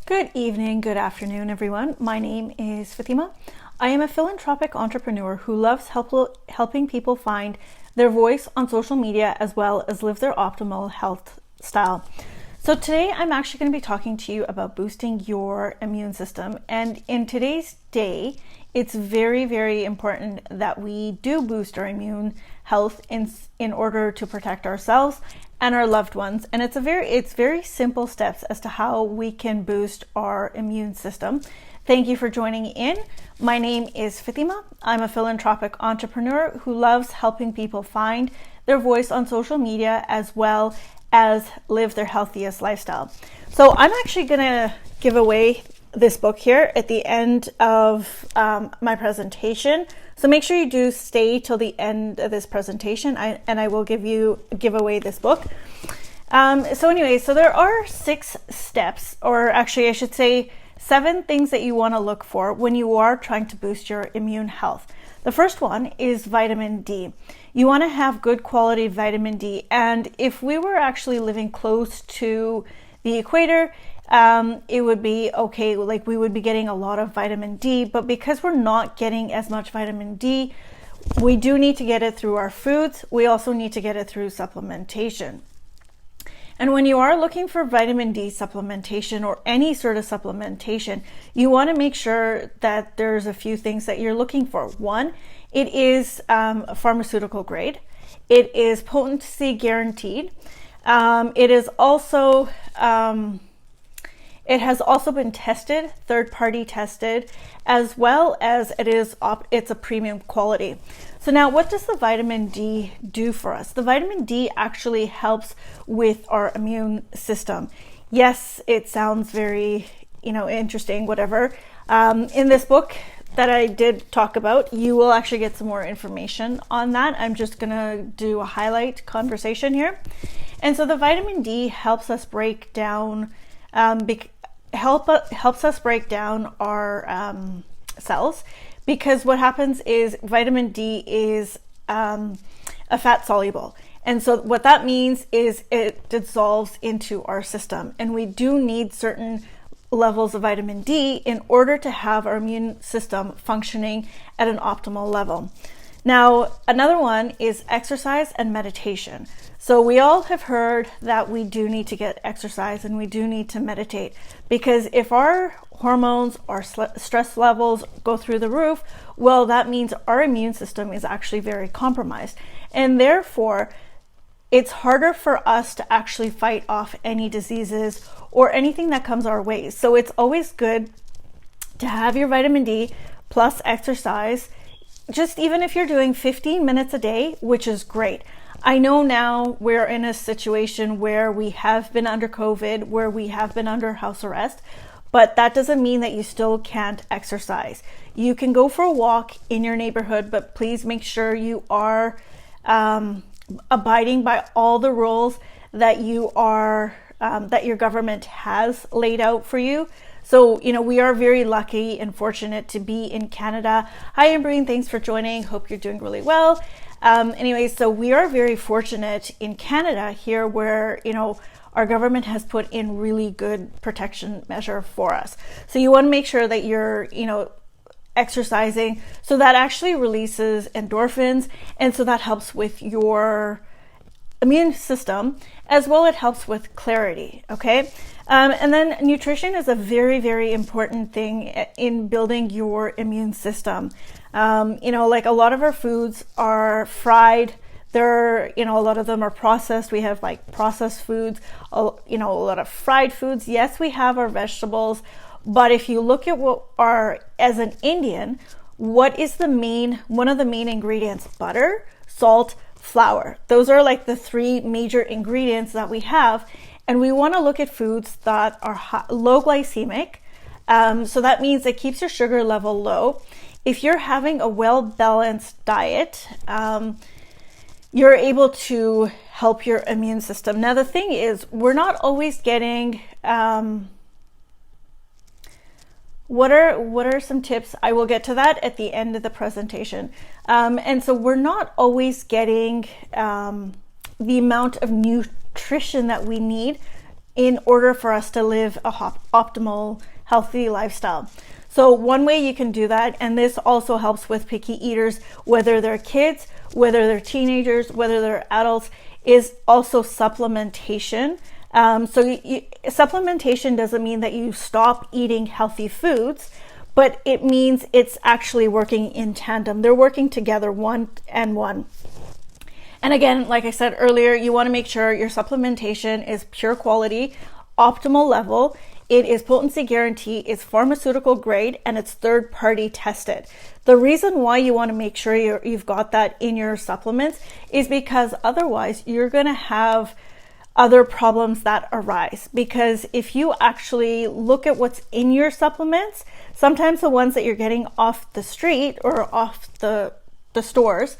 Good evening, good afternoon, everyone. My name is Fatima. I am a philanthropic entrepreneur who loves helping people find their voice on social media as well as live their optimal health style. So today I'm actually going to be talking to you about boosting your immune system. And in today's day, it's very, very important that we do boost our immune health in order to protect ourselves and our loved ones. And it's very simple steps as to how we can boost our immune system. Thank you for joining in. My name is Fatima. I'm a philanthropic entrepreneur who loves helping people find their voice on social media as well as live their healthiest lifestyle. So I'm actually going to give away this book here at the end of my presentation. So make sure you do stay till the end of this presentation, and I will give away this book. So there are 6 steps, or actually I should say 7 things that you want to look for when you are trying to boost your immune health. The first one is vitamin D. You want to have good quality vitamin D, and if we were actually living close to the equator, it would be okay, like we would be getting a lot of vitamin D, but because we're not getting as much vitamin D, we do need to get it through our foods. We also need to get it through supplementation. And when you are looking for vitamin D supplementation or any sort of supplementation, you want to make sure that there's a few things that you're looking for. One, it is pharmaceutical grade. It is potency guaranteed. It has also been tested, third-party tested, as well as it's a premium quality. So now, what does the vitamin D do for us? The vitamin D actually helps with our immune system. Yes, it sounds very, interesting, whatever. In this book that I did talk about, you will actually get some more information on that. I'm just gonna do a highlight conversation here. And so the vitamin D helps us break down helps us break down our cells, because what happens is vitamin D is a fat soluble, and so what that means is it dissolves into our system, and we do need certain levels of vitamin D in order to have our immune system functioning at an optimal level. Now, another one is exercise and meditation. So we all have heard that we do need to get exercise and we do need to meditate, because if our hormones, our stress levels go through the roof, well, that means our immune system is actually very compromised. And therefore, it's harder for us to actually fight off any diseases or anything that comes our way. So it's always good to have your vitamin D plus exercise, just even if you're doing 15 minutes a day, which is great. I know now we're in a situation where we have been under COVID, where we have been under house arrest, but that doesn't mean that you still can't exercise. You can go for a walk in your neighborhood, but please make sure you are abiding by all the rules that that your government has laid out for you. So, we are very lucky and fortunate to be in Canada. Hi, Ambreen, thanks for joining. Hope you're doing really well. So we are very fortunate in Canada here where, our government has put in really good protection measure for us. So you want to make sure that you're, exercising, so that actually releases endorphins. And so that helps with your immune system, as well it helps with clarity. Okay. And then nutrition is a very, very important thing in building your immune system. Like a lot of our foods are fried. A lot of them are processed. We have like processed foods, a lot of fried foods. Yes, we have our vegetables, but if you look at as an Indian, what is one of the main ingredients? Butter, salt, flour. Those are like the 3 major ingredients that we have. And we want to look at foods that are low glycemic. So that means it keeps your sugar level low. If you're having a well-balanced diet, you're able to help your immune system. Now, the thing is, we're not always getting, what are some tips? I will get to that at the end of the presentation. And so we're not always getting the amount of nutrition that we need in order for us to live a optimal, healthy lifestyle. So one way you can do that, and this also helps with picky eaters, whether they're kids, whether they're teenagers, whether they're adults, is also supplementation. Supplementation doesn't mean that you stop eating healthy foods, but it means it's actually working in tandem. They're working together, one and one. And again, like I said earlier, you want to make sure your supplementation is pure quality, optimal level. It is potency guarantee, it's pharmaceutical grade, and it's third party tested. The reason why you want to make sure you've got that in your supplements is because otherwise you're going to have other problems that arise. Because if you actually look at what's in your supplements, sometimes the ones that you're getting off the street or off the stores,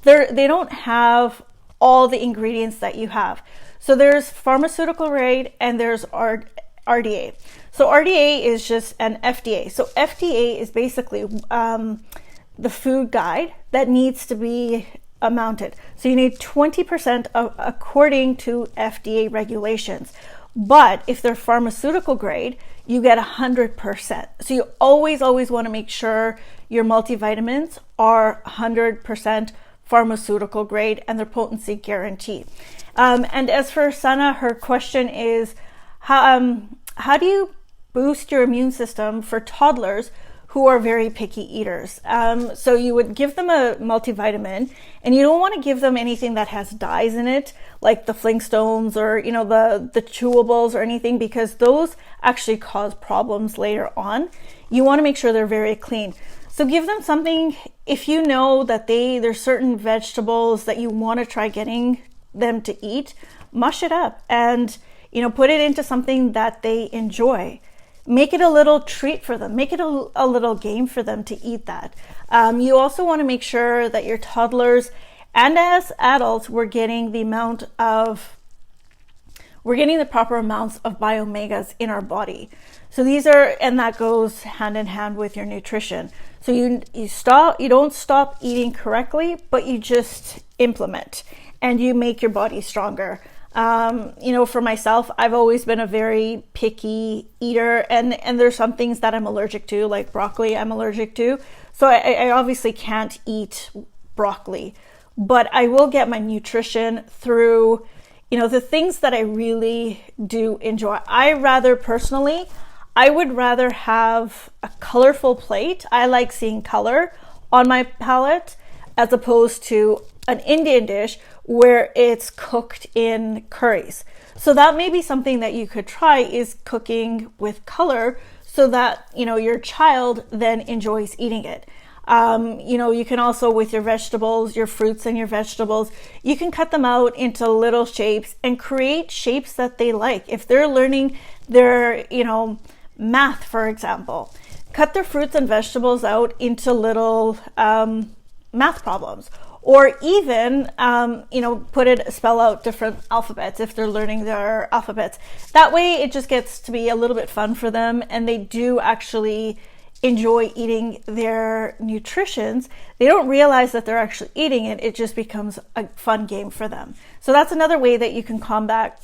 they don't have all the ingredients that you have. So there's pharmaceutical grade and there's RDA. So RDA is just an FDA. So FDA is basically the food guide that needs to be amounted. So you need 20% according to FDA regulations. But if they're pharmaceutical grade, you get 100%. So you always want to make sure your multivitamins are 100% pharmaceutical grade and their potency guarantee. And as for Sana, her question is, how do you boost your immune system for toddlers who are very picky eaters? So you would give them a multivitamin, and you don't want to give them anything that has dyes in it, like the Flintstones or the chewables or anything, because those actually cause problems later on. You want to make sure they're very clean. So give them something, if you know that there's certain vegetables that you want to try getting them to eat, mush it up and put it into something that they enjoy. Make it a little treat for them. Make it a little game for them to eat that. You also want to make sure that your toddlers and as adults, we're getting the proper amounts of biomegas in our body. So and that goes hand in hand with your nutrition. So you don't stop eating correctly, but you just implement and you make your body stronger. For myself, I've always been a very picky eater, and there's some things that I'm allergic to, like broccoli I'm allergic to. So I obviously can't eat broccoli, but I will get my nutrition through, the things that I really do enjoy. I would rather have a colorful plate. I like seeing color on my palate as opposed to an Indian dish where it's cooked in curries. So that may be something that you could try, is cooking with color so that, your child then enjoys eating it. You can also, with your vegetables, your fruits and your vegetables, you can cut them out into little shapes and create shapes that they like. If they're learning their, math, for example, cut their fruits and vegetables out into little math problems. Or even, spell out different alphabets if they're learning their alphabets. That way it just gets to be a little bit fun for them, and they do actually enjoy eating their nutritions. They don't realize that they're actually eating it. It just becomes a fun game for them. So that's another way that you can combat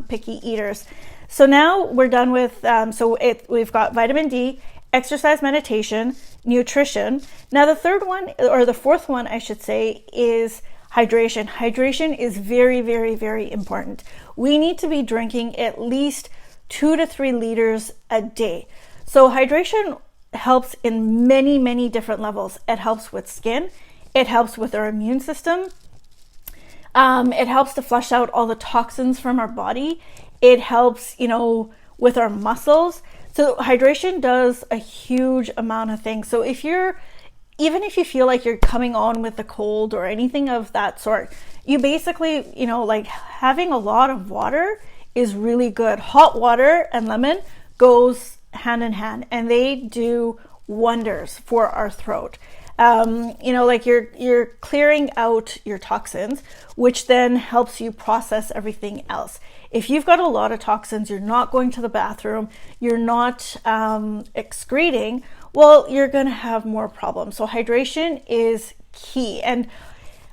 picky eaters. So now we're done with, we've got vitamin D, exercise, meditation, nutrition. Now the fourth one, I should say, is hydration. Hydration is very, very, very important. We need to be drinking at least 2 to 3 liters a day. So hydration helps in many, many different levels. It helps with skin. It helps with our immune system. It helps to flush out all the toxins from our body. It helps, with our muscles. So hydration does a huge amount of things. So even if you feel like you're coming on with a cold or anything of that sort, you basically, like having a lot of water is really good. Hot water and lemon goes hand in hand, and they do wonders for our throat. Like you're clearing out your toxins, which then helps you process everything else. If you've got a lot of toxins, you're not going to the bathroom, you're not excreting, well, you're going to have more problems. So hydration is key. And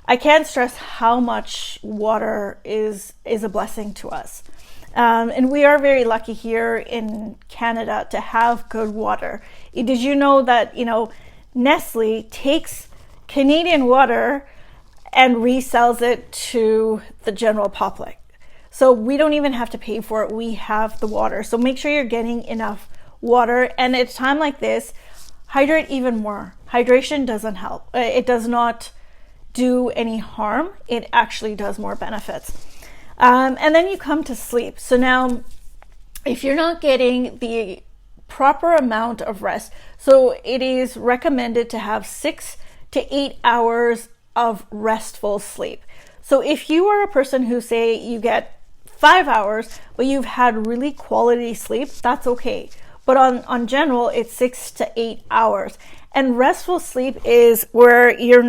I can't stress how much water is a blessing to us. And we are very lucky here in Canada to have good water. Did you know that, Nestle takes Canadian water and resells it to the general public? So we don't even have to pay for it. We have the water. So make sure you're getting enough water. And at a time like this, hydrate even more. Hydration doesn't help. It does not do any harm. It actually does more benefits. And then you come to sleep. So now, if you're not getting the proper amount of rest, so it is recommended to have 6 to 8 hours of restful sleep. So if you are a person who, say, you get 5 hours, but you've had really quality sleep, that's okay. But on general, it's 6 to 8 hours. And restful sleep is where your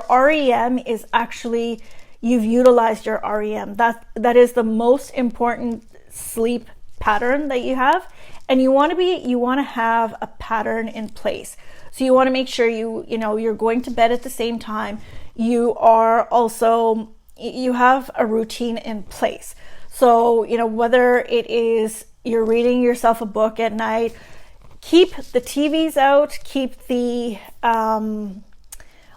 REM is actually, you've utilized your REM. That is the most important sleep pattern that you have. And you want to have a pattern in place. So you want to make sure you're going to bed at the same time. You have a routine in place. So, whether it is you're reading yourself a book at night, keep the TVs out, keep the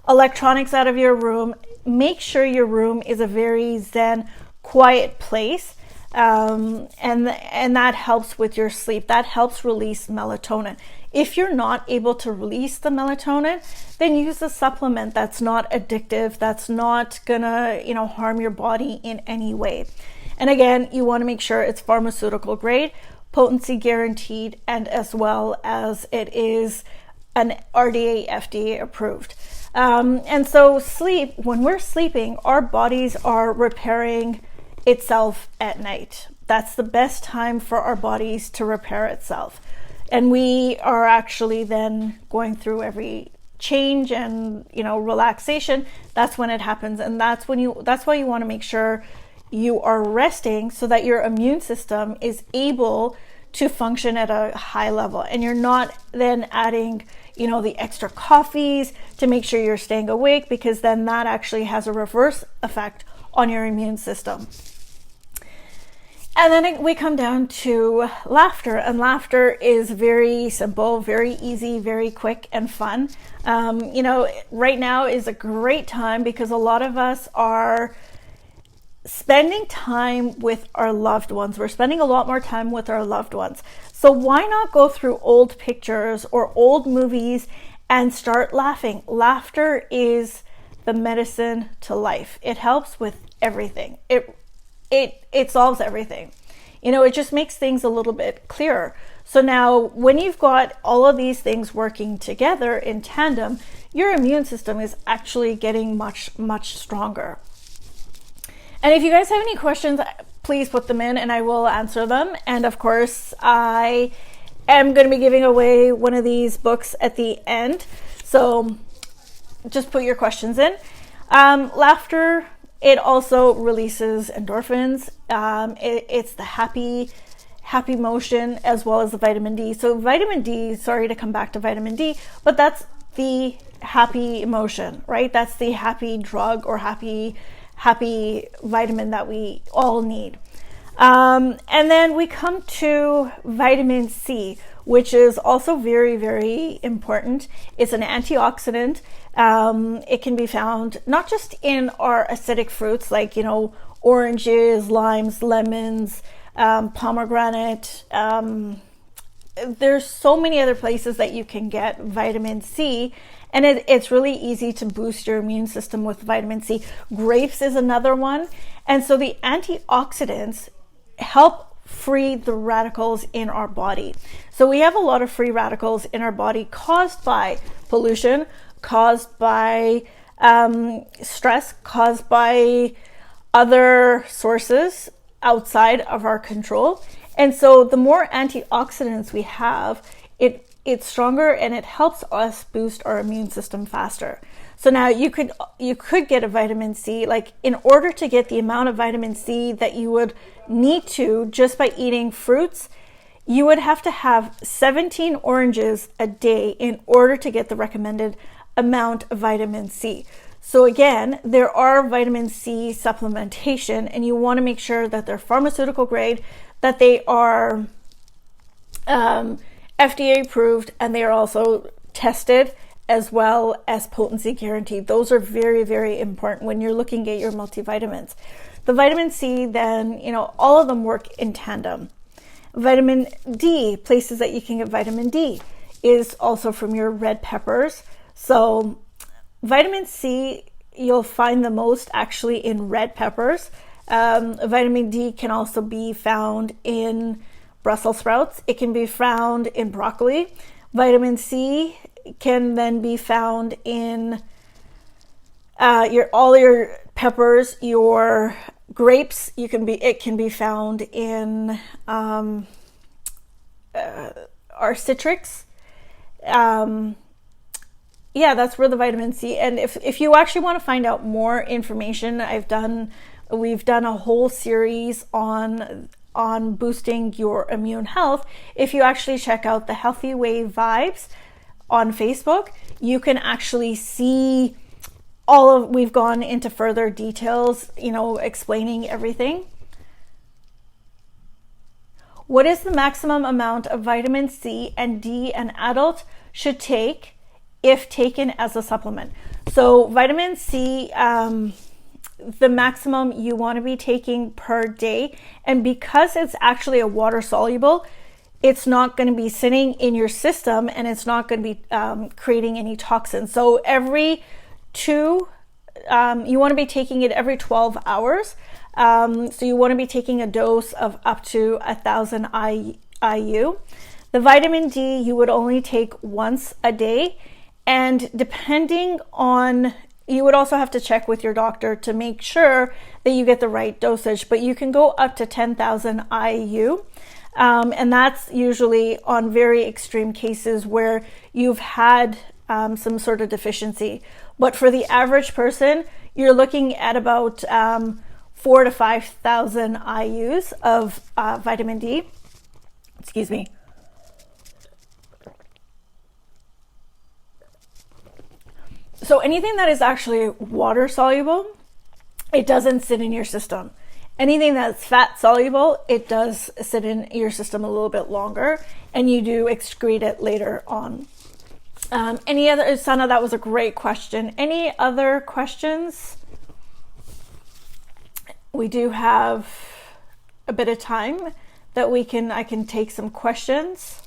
electronics out of your room. Make sure your room is a very zen, quiet place. And that helps with your sleep. That helps release melatonin. If you're not able to release the melatonin, then use a supplement that's not addictive, that's not gonna, harm your body in any way. And again, you want to make sure it's pharmaceutical grade, potency guaranteed, and as well as it is an RDA FDA approved. And so sleep, when we're sleeping, our bodies are repairing itself at night. That's the best time for our bodies to repair itself. And we are actually then going through every change and, relaxation. That's when it happens. And that's why you want to make sure you are resting so that your immune system is able to function at a high level. And you're not then adding, the extra coffees to make sure you're staying awake, because then that actually has a reverse effect on your immune system. And then we come down to laughter, and laughter is very simple, very easy, very quick and fun. Right now is a great time because a lot of us are spending time with our loved ones. We're spending a lot more time with our loved ones. So why not go through old pictures or old movies and start laughing? Laughter is the medicine to life. It helps with everything. It solves everything. It just makes things a little bit clearer. So now when you've got all of these things working together in tandem, your immune system is actually getting much, much stronger. And if you guys have any questions, please put them in and I will answer them. And of course, I am going to be giving away one of these books at the end. So just put your questions in. Laughter, it also releases endorphins. It's the happy motion as well as the vitamin D. So vitamin D, sorry to come back to vitamin D, but that's the happy emotion, right? That's the happy drug or happy vitamin that we all need. And then we come to vitamin C, which is also very, very important. It's an antioxidant. It can be found not just in our acidic fruits like, oranges, limes, lemons, pomegranate. There's so many other places that you can get vitamin C, and it's really easy to boost your immune system with vitamin C. Grapes is another one. And so the antioxidants help free the radicals in our body. So we have a lot of free radicals in our body caused by pollution, caused by stress, caused by other sources outside of our control. And so the more antioxidants we have, it's stronger and it helps us boost our immune system faster. So now you could get a vitamin C, like in order to get the amount of vitamin C that you would need to just by eating fruits, you would have to have 17 oranges a day in order to get the recommended amount of vitamin C. So again, there are vitamin C supplementation, and you want to make sure that they're pharmaceutical grade, that they are FDA approved, and they are also tested, as well as potency guaranteed. Those are very, very important when you're looking at your multivitamins. The vitamin C, then, all of them work in tandem. Vitamin D, places that you can get vitamin D, is also from your red peppers. So vitamin C, you'll find the most actually in red peppers. Vitamin D can also be found in Brussels sprouts. It can be found in broccoli. Vitamin C can then be found in all your peppers, your grapes. It can be found in our citrus. That's where the vitamin C. And if you actually want to find out more information, we've done a whole series on boosting your immune health. If you actually check out the Healthy Way Vibes on Facebook, you can actually see we've gone into further details, explaining everything. What is the maximum amount of vitamin C and D an adult should take if taken as a supplement? So vitamin C, the maximum you want to be taking per day, and because it's actually a water soluble, it's not going to be sitting in your system, and it's not going to be creating any toxins. So you want to be taking it every 12 hours. So you want to be taking a dose of up to 1,000 IU. The vitamin D you would only take once a day, and you would also have to check with your doctor to make sure that you get the right dosage, but you can go up to 10,000 IU. And that's usually on very extreme cases where you've had some sort of deficiency. But for the average person, you're looking at about 4,000 to 5,000 IUs of vitamin D. Excuse me. So anything that is actually water soluble, it doesn't sit in your system. Anything that's fat soluble, it does sit in your system a little bit longer, and you do excrete it later on. Sana, that was a great question. Any other questions? We do have a bit of time that I can take some questions.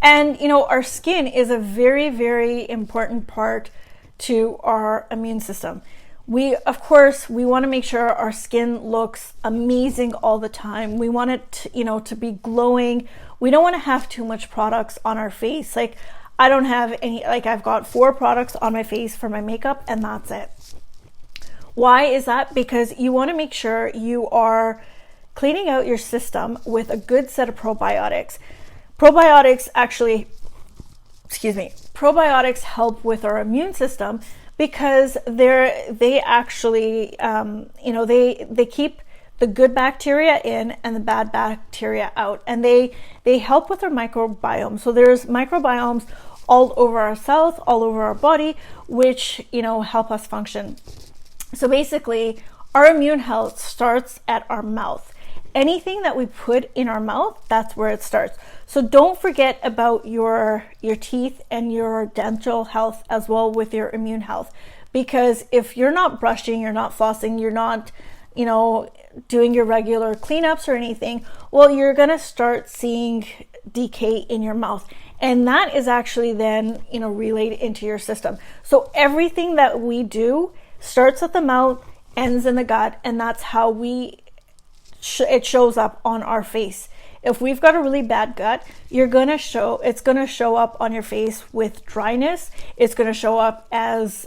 And, our skin is a very, very important part to our immune system. We want to make sure our skin looks amazing all the time. We want it to be glowing. We don't want to have too much products on our face. Like, I don't have any, I've got 4 products on my face for my makeup, and that's it. Why is that? Because you want to make sure you are cleaning out your system with a good set of probiotics. Probiotics help with our immune system because they actually, they keep the good bacteria in and the bad bacteria out, and they help with our microbiome. So there's microbiomes all over our cells, all over our body, which, help us function. So basically, our immune health starts at our mouth. Anything that we put in our mouth, that's where it starts. So don't forget about your teeth and your dental health as well with your immune health. Because if you're not brushing, you're not flossing, you're not, doing your regular cleanups or anything, well, you're going to start seeing decay in your mouth. And that is actually then, relayed into your system. So everything that we do starts at the mouth, ends in the gut, and that's how it shows up on our face. If we've got a really bad gut, it's going to show up on your face with dryness. It's going to show up as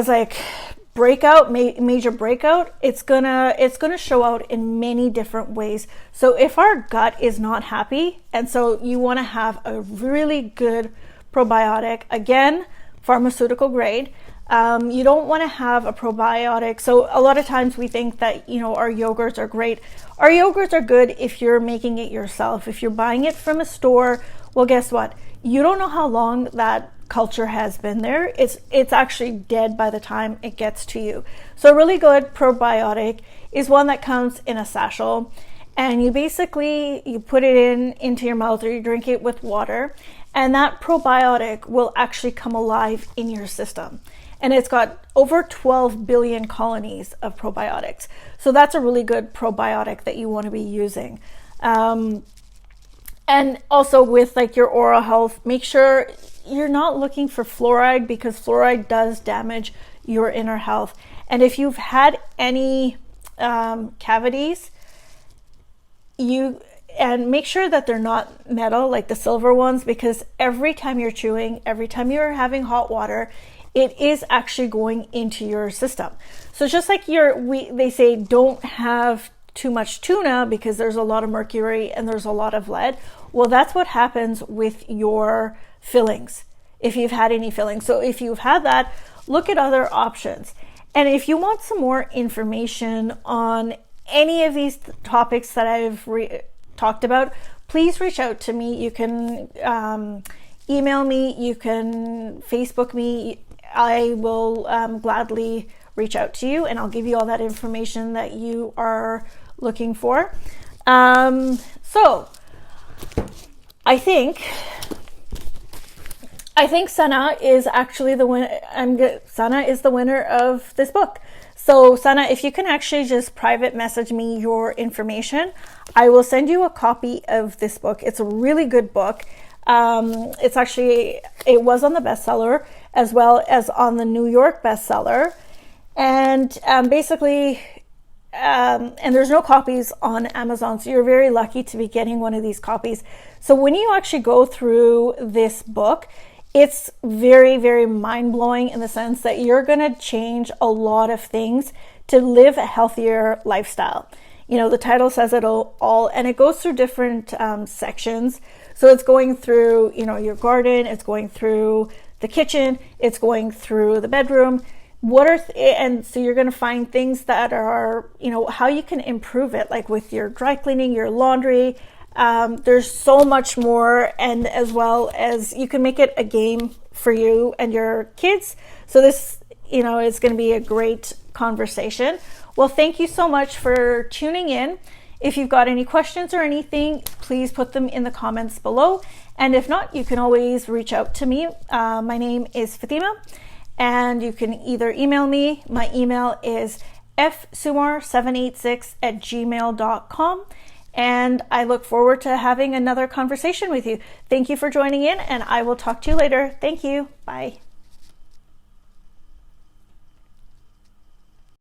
like major breakout. It's gonna show out in many different ways. So if our gut is not happy, and so you want to have a really good probiotic, again, pharmaceutical grade. You don't want to have a probiotic. So a lot of times we think that, our yogurts are great. Our yogurts are good if you're making it yourself. If you're buying it from a store, well, guess what? You don't know how long that culture has been there. It's actually dead by the time it gets to you. So a really good probiotic is one that comes in a sachet, and you put it into your mouth, or you drink it with water, and that probiotic will actually come alive in your system. And it's got over 12 billion colonies of probiotics. So that's a really good probiotic that you want to be using. And also with like your oral health, make sure you're not looking for fluoride, because fluoride does damage your inner health. And if you've had any cavities, and make sure that they're not metal, like the silver ones, because every time you're chewing, every time you're having hot water, it is actually going into your system. So just like they say don't have too much tuna because there's a lot of mercury and there's a lot of lead. Well, that's what happens with your fillings, if you've had any fillings. So if you've had that, look at other options. And if you want some more information on any of these topics that I've talked about, please reach out to me. You can email me, you can Facebook me. I will gladly reach out to you, and I'll give you all that information that you are looking for. So I think Sana is actually the winner. Sana is the winner of this book. So Sana, if you can actually just private message me your information, I will send you a copy of this book. It's a really good book. It was on the bestseller as well as on the New York bestseller. And and there's no copies on Amazon. So you're very lucky to be getting one of these copies. So when you actually go through this book, it's very, very mind-blowing in the sense that you're going to change a lot of things to live a healthier lifestyle. You know, the title says it all, and it goes through different sections. So it's going through, your garden, it's going through the kitchen, it's going through the bedroom. And so you're going to find things that are, how you can improve it, like with your dry cleaning, your laundry. There's so much more, and as well as you can make it a game for you and your kids. So this, is going to be a great conversation. Well, thank you so much for tuning in. If you've got any questions or anything, please put them in the comments below. And if not, you can always reach out to me. My name is Fatima, and you can either email me. My email is fsumar786@gmail.com. And I look forward to having another conversation with you. Thank you for joining in, and I will talk to you later. Thank you. Bye.